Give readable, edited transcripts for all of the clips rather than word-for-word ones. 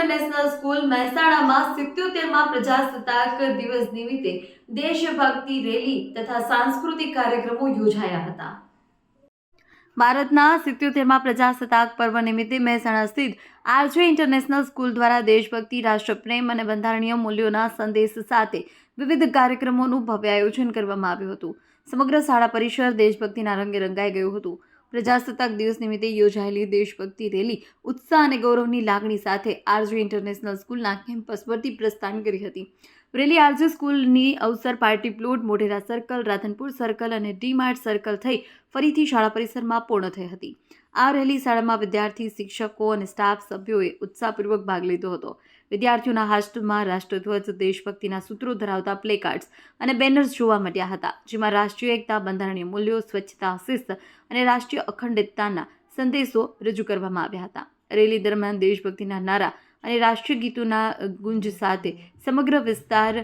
International school મહેસાણામાં 77મા પ્રજાસત્તાક દિવસ નિમિત્તે દેશભક્તિ રેલી તથા સાંસ્કૃતિક કાર્યક્રમો યોજાયા હતા। ભારતના 77મા પ્રજાસત્તાક પર્વ નિમિત્તે મહેસાણા સ્થિત આરજે ઇન્ટરનેશનલ સ્કૂલ દ્વારા દેશભક્તિ, રાષ્ટ્રપ્રેમ અને બંધારણીય મૂલ્યોના સંદેશ સાથે વિવિધ કાર્યક્રમોનું ભવ્ય આયોજન કરવામાં આવ્યું હતું। સમગ્ર શાળા પરિસર દેશભક્તિના રંગે રંગાઈ ગયું હતું। પ્રજાસત્તાક દિવસ નિમિત્તે યોજાયેલી દેશભક્તિ રેલી ઉત્સાહ અને ગૌરવની લાગણી સાથે આરજે ઇન્ટરનેશનલ સ્કૂલના કેમ્પસ પરથી પ્રસ્થાન કરી હતી। રેલી આરજે સ્કૂલની અવસર party plot, Modhera circle, Radhanpur circle અને ડી માર્ટ સર્કલ થઈ ફરીથી શાળા પરિસરમાં પૂર્ણ થઈ હતી। આ રેલી શાળામાં વિદ્યાર્થી, શિક્ષકો અને સ્ટાફ સભ્યોએ ઉત્સાહપૂર્વક ભાગ લીધો હતો। વિદ્યાર્થીઓના હાથમાં રાષ્ટ્રધ્વજ, દેશભક્તિના સૂત્રો ધરાવતા પ્લેકાર્ડ્સ અને બેનર્સ જોવા મળ્યા હતા, જેમાં રાષ્ટ્રીય એકતા, બંધારણીય મૂલ્યો, સ્વચ્છતા, શિસ્ત અને રાષ્ટ્રીય અખંડિતતાના સંદેશો રજૂ કરવામાં આવ્યા હતા। રેલી દરમિયાન દેશભક્તિના નારા અને રાષ્ટ્રીય ગીતોના ગુંજ સાથે સમગ્ર વિસ્તાર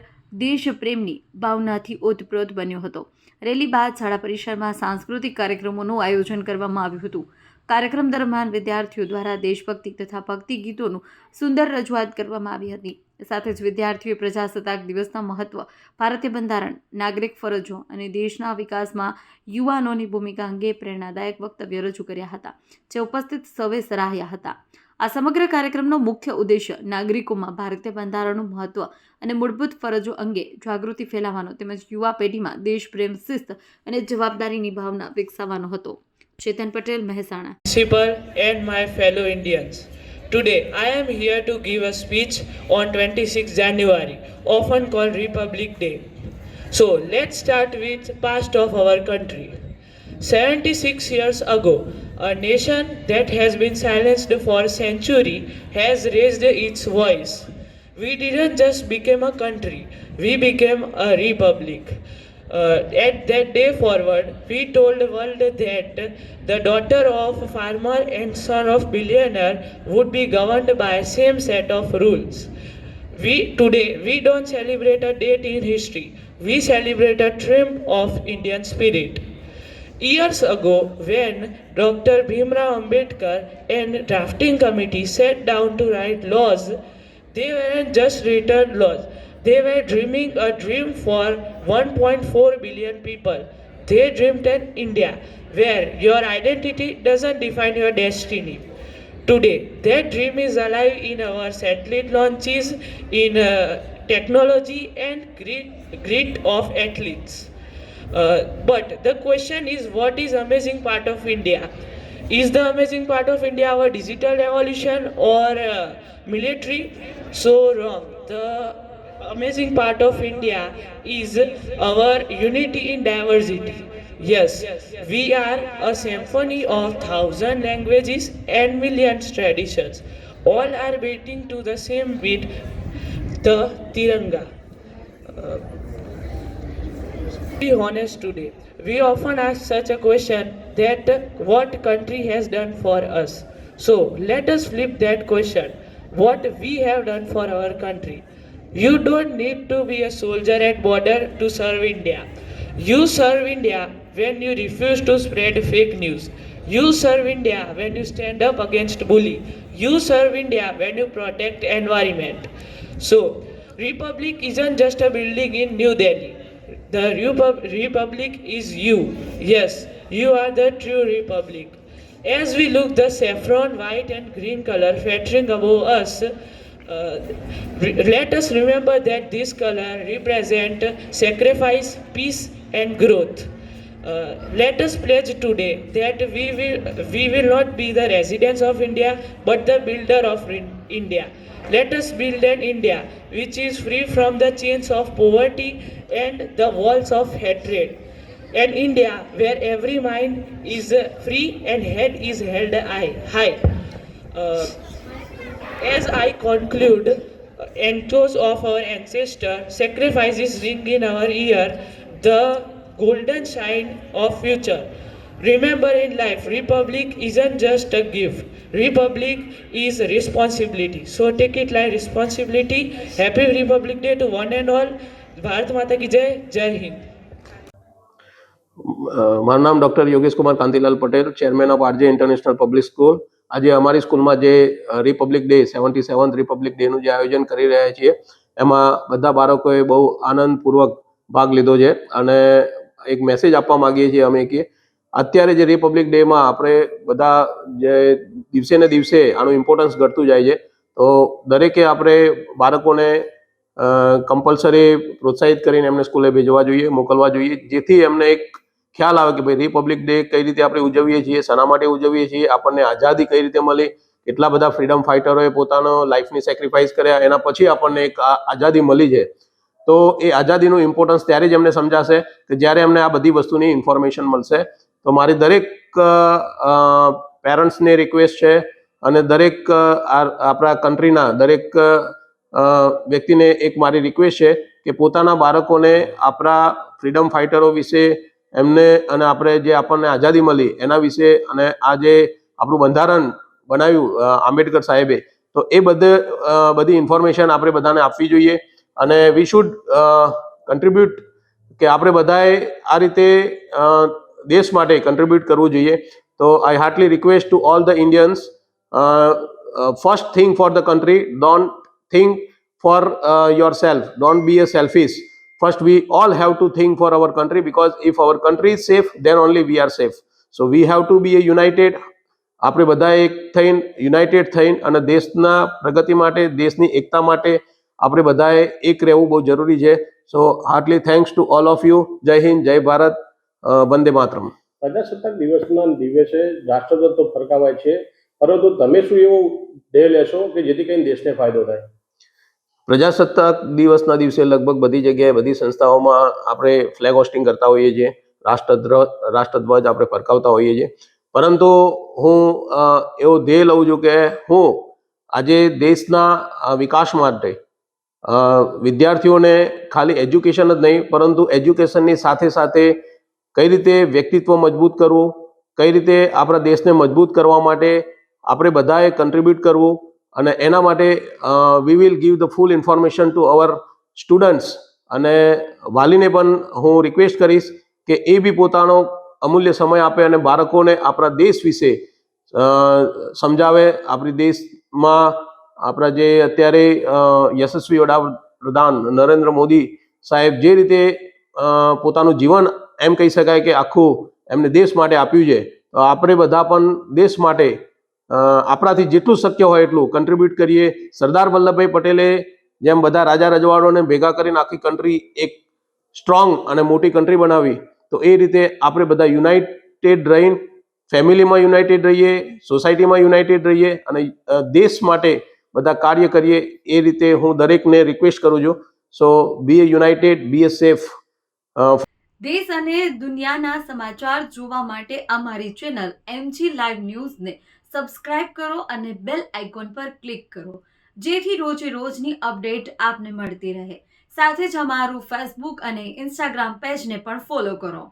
દેશપ્રેમની ભાવનાથી ઓતપ્રોત બન્યો હતો। રેલી બાદ શાળા પરિસરમાં સાંસ્કૃતિક કાર્યક્રમોનું આયોજન કરવામાં આવ્યું હતું। કાર્યક્રમ દરમિયાન વિદ્યાર્થીઓ દ્વારા દેશભક્તિ તથા ભક્તિ ગીતોનું સુંદર રજૂઆત કરવામાં આવી હતી। સાથે જ વિદ્યાર્થીઓએ પ્રજાસત્તાક દિવસના મહત્વ, ભારતીય બંધારણ, નાગરિક ફરજો અને દેશના વિકાસમાં યુવાનોની ભૂમિકા અંગે પ્રેરણાદાયક વક્તવ્ય રજૂ કર્યા હતા, જે ઉપસ્થિત સૌએ સરાહ્યા હતા। આ સમગ્ર કાર્યક્રમનો મુખ્ય ઉદ્દેશ્ય નાગરિકોમાં ભારતીય બંધારણનું મહત્વ અને મૂળભૂત ફરજો અંગે જાગૃતિ ફેલાવવાનો તેમજ યુવા પેઢીમાં દેશપ્રેમ, શિસ્ત અને જવાબદારીની ભાવના વિકસાવવાનો હતો। ચેતન Patel, Mehsana. Principal and my fellow Indians, today I am here to give a speech on 26 January, often called Republic Day. So let's start with past of our country. 76 years ago, a nation that has been silenced for a century has raised its voice. We didn't just become a country, we became a republic. At that day forward, we told the world that the daughter of farmer and son of billionaire would be governed by same set of rules. Today we don't celebrate a date in history, we celebrate a triumph of Indian spirit. Years ago, when Dr. Bhimrao Ambedkar and drafting committee sat down to write laws, they weren't just written laws. They were dreaming a dream for 1.4 billion people. They dreamed an India where your identity doesn't define your destiny. Today, that dream is alive in our satellite launches, in technology and grit of athletes. But the question is, what is amazing part of India? Is the amazing part of India our digital revolution or military? So wrong. The amazing part of India is our unity in diversity. Yes, we are a symphony of 1,000 languages and millions traditions. All are beating to the same beat, the Tiranga. Be honest today. We often ask such a question that what country has done for us. So let us flip that question. What we have done for our country. You don't need to be a soldier at border to serve India. You serve India when you refuse to spread fake news. You serve India when you stand up against bully. You serve India when you protect environment. So, Republic isn't just a building in New Delhi. The Republic is you. Yes, you are the true Republic. As we look the saffron, white and green color fluttering above us, let us remember that this color represent sacrifice, peace and growth. Let us pledge today that we will not be the residents of India but the builder of India. Let us build an India which is free from the chains of poverty and the walls of hatred. An India where every mind is free and head is held high. As I conclude, echoes of our ancestors, sacrifices ring in our ear, the golden shine of future. Remember in life, Republic isn't just a gift. Republic is responsibility. So take it like responsibility. Happy Republic Day to one and all. Bharat Mata ki Jai, Jai Hind. મારું નામ doctor Yogesh Kumar Kantilal Patel, chairman of RJ international public school, આજે અમારી સ્કૂલમાં જે Republic day 77th Republic ડેનું જે આયોજન કરી રહ્યા છીએ એમાં બધા બાળકોએ બહુ આનંદપૂર્વક ભાગ લીધો છે. અને એક મેસેજ આપવા માંગીએ છીએ અમે કે અત્યારે જે રિપબ્લિક ડેમાં આપણે બધા જે દિવસે ને દિવસે આનું ઇમ્પોર્ટન્સ ઘટતું જાય છે, તો દરેકે આપણે બાળકોને કમ્પલસરી પ્રોત્સાહિત કરીને એમને સ્કૂલે ભેજવા જોઈએ, મોકલવા જોઈએ, જેથી એમને એક ખ્યાલ આવે કે ભાઈ રિપબ્લિક ડે કઈ રીતે આપણે ઉજવીએ છીએ, શાના માટે ઉજવીએ છીએ, આપણને આઝાદી કઈ રીતે મળી, કેટલા બધા ફ્રીડમ ફાઇટરોએ પોતાનો લાઈફની સેક્રિફાઈસ કર્યા, એના પછી આપણને એક આઝાદી મળી છે. તો એ આઝાદીનું ઇમ્પોર્ટન્સ ત્યારે જ એમને સમજાશે કે જ્યારે એમને આ બધી વસ્તુની ઇન્ફોર્મેશન મળશે. તો મારી દરેક પેરેન્ટ્સને રિક્વેસ્ટ છે અને દરેક આપણા કન્ટ્રીના દરેક વ્યક્તિને એક મારી રિક્વેસ્ટ છે કે પોતાના બાળકોને આપણા ફ્રીડમ ફાઇટરો વિશે એમને અને આપણે જે આપણને આઝાદી મળી એના વિશે અને આ જે આપણું બંધારણ બનાવ્યું આંબેડકર સાહેબે, તો એ બધી ઇન્ફોર્મેશન આપણે બધાને આપવી જોઈએ. અને વી શુડ કન્ટ્રીબ્યુટ કે આપણે બધાએ આ રીતે દેશ માટે કન્ટ્રીબ્યુટ કરવું જોઈએ. તો I heartily request to all the Indians, first think for the country, don't think for yourself, don't be a selfish. First we all have to think for our country, because if our country is safe then only we are safe. So we have to be a united. આપણે બધા એક થઈને United થઈને અને દેશના પ્રગતિ માટે, દેશની એકતા માટે આપણે બધાએ એક રહેવું બહુ જરૂરી છે. So heartily thanks to all of you. Jai Hind, જય ભારત, વંદે માતરમ. પ્રજાસત્તાક દિવસના દિવસે રાષ્ટ્રધ્વજ તો ફરકાવાય છે, પરંતુ તમે શું એવો ધ્યેય લેશો કે જેથી કરીને દેશને ફાયદો થાય? પ્રજાસત્તાક દિવસના દિવસે લગભગ બધી જગ્યાએ, બધી સંસ્થાઓમાં આપણે ફ્લેગ હોસ્ટિંગ કરતા હોઈએ છીએ, રાષ્ટ્રધ્વજ આપણે ફરકાવતા હોઈએ છીએ. પરંતુ હું એવો ધ્યેય લઉં છું કે હું આજે દેશના વિકાસ માટે વિદ્યાર્થીઓને ખાલી એજ્યુકેશન જ નહીં, પરંતુ એજ્યુકેશનની સાથે સાથે કઈ રીતે વ્યક્તિત્વ મજબૂત કરવું, કઈ રીતે આપણા દેશને મજબૂત કરવા માટે આપણે બધાએ કન્ટ્રીબ્યુટ કરવું, અને એના માટે we will give the full information to our students. અને વાલીને પણ હું રિક્વેસ્ટ કરીશ કે એ બી પોતાનો અમૂલ્ય સમય આપે અને બાળકોને આપણા દેશ વિશે સમજાવે. આપણી દેશમાં આપણા જે અત્યારે યશસ્વી વડાપ્રધાન નરેન્દ્ર મોદી સાહેબ જે રીતે પોતાનું જીવન એમ કહી શકાય કે આખું એમને દેશ માટે આપ્યું છે, તો આપણે બધા પણ દેશ માટે આપણાથી જેટલું શક્ય હોય એટલું કન્ટ્રીબ્યુટ કરીએ. સરદાર વલ્લભભાઈ પટેલે જેમ બધા રાજા રજવાડોને ભેગા કરીને આખી કન્ટ્રી એક સ્ટ્રોંગ અને મોટી કન્ટ્રી બનાવી, તો એ રીતે આપણે બધા યુનાઇટેડ રહીને ફેમિલીમાં યુનાઇટેડ રહીએ, સોસાયટીમાં યુનાઇટેડ રહીએ અને દેશ માટે બધા કાર્ય કરીએ. એ રીતે હું દરેકને રિક્વેસ્ટ કરું છું. સો બી એ યુનાઇટેડ, બી એ સેફ. દેશ અને દુનિયાના સમાચાર જોવા માટે અમારી ચેનલ MG લાઈવ ન્યૂઝને સબસ્ક્રાઇબ કરો અને બેલ આઇકોન પર ક્લિક કરો, જેથી રોજે રોજની અપડેટ આપને મળતી રહે. સાથે જ અમારું ફેસબુક અને ઇન્સ્ટાગ્રામ પેજને પણ ફોલો કરો.